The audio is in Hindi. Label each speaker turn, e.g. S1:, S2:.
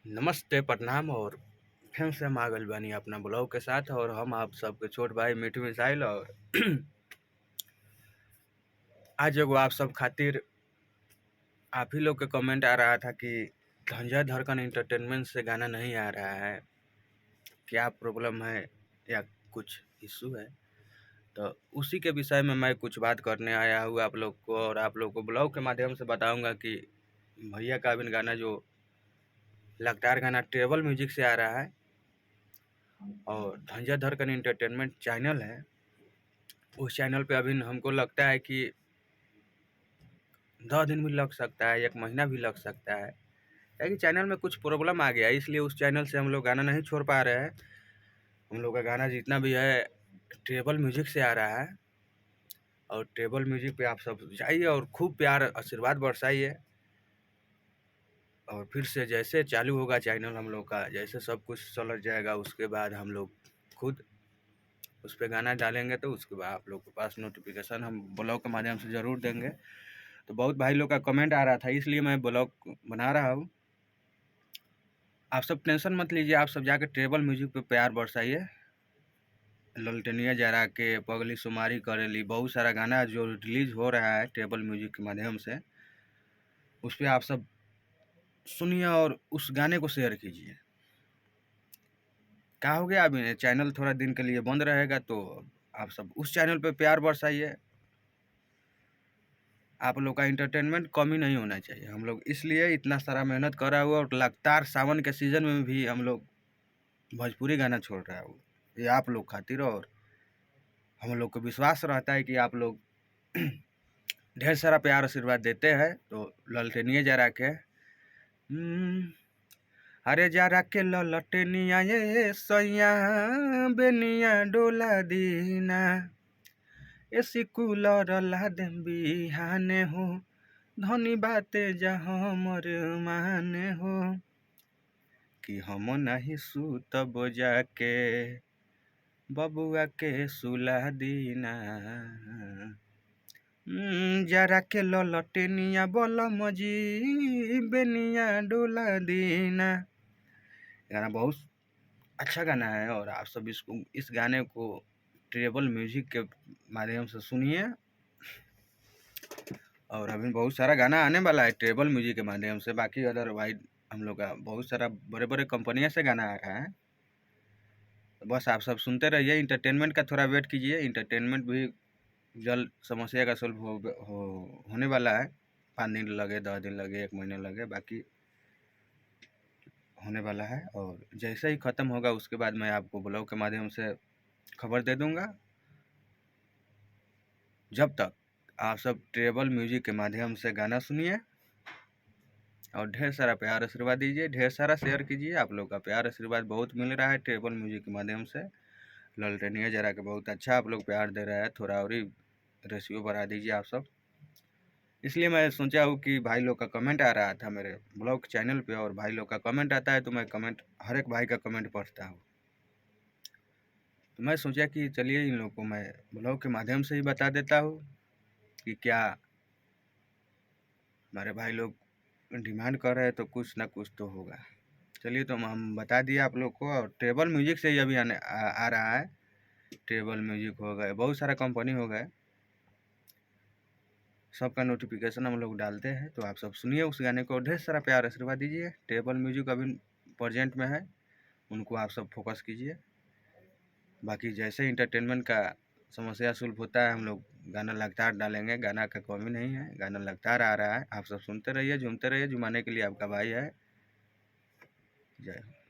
S1: नमस्ते, प्रणाम और फिर से हम आ गइल बानी अपना ब्लॉग के साथ और हम आप सबके छोट भाई मिठू मिसाइल और आज एगो आप सब खातिर आप ही लोग के कमेंट आ रहा था कि संजय धड़कन एंटरटेनमेंट से गाना नहीं आ रहा है, क्या प्रॉब्लम है या कुछ इशू है। तो उसी के विषय में मैं कुछ बात करने आया हूँ आप लोग को और आप लोग को ब्लॉग के माध्यम से बताऊंगा कि भैया का अभी गाना जो लगातार गाना ट्रेवल म्यूजिक से आ रहा है और संजय धड़कन एंटरटेनमेंट चैनल है, उस चैनल पे अभी हमको लगता है कि 10 दिन भी लग सकता है, 1 महीना भी लग सकता है, क्योंकि चैनल में कुछ प्रॉब्लम आ गया है, इसलिए उस चैनल से हम लोग गाना नहीं छोड़ पा रहे हैं। हम लोग का गाना जितना भी है ट्रेवल म्यूजिक से आ रहा है और ट्रेवल म्यूजिक पे आप सब जाइए और खूब प्यार आशीर्वाद बरसाइए। और फिर से जैसे चालू होगा चैनल हम लोग का, जैसे सब कुछ चल जाएगा, उसके बाद हम लोग खुद उस पर गाना डालेंगे तो उसके बाद आप लोग के पास नोटिफिकेशन हम ब्लॉग के माध्यम से ज़रूर देंगे। तो बहुत भाई लोग का कमेंट आ रहा था, इसलिए मैं ब्लॉग बना रहा हूँ। आप सब टेंशन मत लीजिए, आप सब जाकर ट्रेवल म्यूजिक पे प्यार बरसाइए। ललटनिया जरा के, पगली सुमारी करेली, बहुत सारा गाना जो रिलीज हो रहा है ट्रेवल म्यूजिक के माध्यम से, उस पर आप सब सुनिए और उस गाने को शेयर कीजिए। क्या हो गया, अभी चैनल थोड़ा दिन के लिए बंद रहेगा तो आप सब उस चैनल पे प्यार बरसाइए। आप लोग का एंटरटेनमेंट कमी नहीं होना चाहिए, हम लोग इसलिए इतना सारा मेहनत कर रहा हुआ और लगातार सावन के सीजन में भी हम लोग भोजपुरी गाना छोड़ रहा हूँ, ये आप लोग खातिर। और हम लोग को विश्वास रहता है कि आप लोग ढेर सारा प्यार आशीर्वाद देते हैं। तो ललटेनिए जरा के अरे जरा के ललटेनिया ये सैया बेनिया डोला दीना, एसी कूलर ला देम बिहाने हो, धनी बाते जा हमर माने हो, कि हम नहीं सुतब जाके बबुआ के सुला दीना। जरा के ललटेनिया बलम जी बेनिया डोला दीना। गाना बहुत अच्छा गाना है और आप सब इस गाने को ट्रेवल म्यूजिक के माध्यम से सुनिए। और अभी बहुत सारा गाना आने वाला है ट्रेवल म्यूजिक के माध्यम से, बाकी अदरवाइज हम लोग का बहुत सारा बड़े बड़े कंपनियों से गाना आ रहा है। तो बस आप सब सुनते रहिए, इंटरटेनमेंट का थोड़ा वेट कीजिए, इंटरटेनमेंट भी जल्द समस्या का सोल्व होने वाला है। 5 दिन लगे, 10 दिन लगे, 1 महीने लगे, बाकी होने वाला है। और जैसे ही ख़त्म होगा उसके बाद मैं आपको ब्लॉग के माध्यम से खबर दे दूंगा। जब तक आप सब ट्रेवल म्यूजिक के माध्यम से गाना सुनिए और ढेर सारा प्यार आशीर्वाद दीजिए, ढेर सारा शेयर कीजिए। आप लोग का प्यार आशीर्वाद बहुत मिल रहा है ट्रेवल म्यूजिक के माध्यम से। ललटेनिया जरा के बहुत अच्छा आप लोग प्यार दे रहे हैं, थोड़ा और ही रेशियो बढ़ा दीजिए आप सब। इसलिए मैं सोचा हूँ कि भाई लोग का कमेंट आ रहा था मेरे ब्लॉग चैनल पे, और भाई लोग का कमेंट आता है तो मैं कमेंट हर एक भाई का कमेंट पढ़ता हूँ। तो मैं सोचा कि चलिए इन लोग को मैं ब्लॉग के माध्यम से ही बता देता हूँ कि क्या हमारे भाई लोग डिमांड कर रहे हैं, तो कुछ ना कुछ तो होगा। चलिए तो हम बता दिए आप लोग को। और ट्रेवल म्यूजिक से ही अभी आ रहा है, ट्रेवल म्यूजिक हो गए, बहुत सारा कंपनी हो गए, सबका नोटिफिकेशन हम लोग डालते हैं। तो आप सब सुनिए उस गाने को, ढेर सारा प्यार आशीर्वाद दीजिए। ट्रेवल म्यूजिक अभी प्रेजेंट में है, उनको आप सब फोकस कीजिए। बाकी जैसे इंटरटेनमेंट का समस्या सुल्भ होता है हम लोग गाना लगातार डालेंगे, गाना का कमी नहीं है, गाना लगातार आ रहा है। आप सब सुनते रहिए, झूमते रहिए, झुमाने के लिए आपका भाई है। जय हो।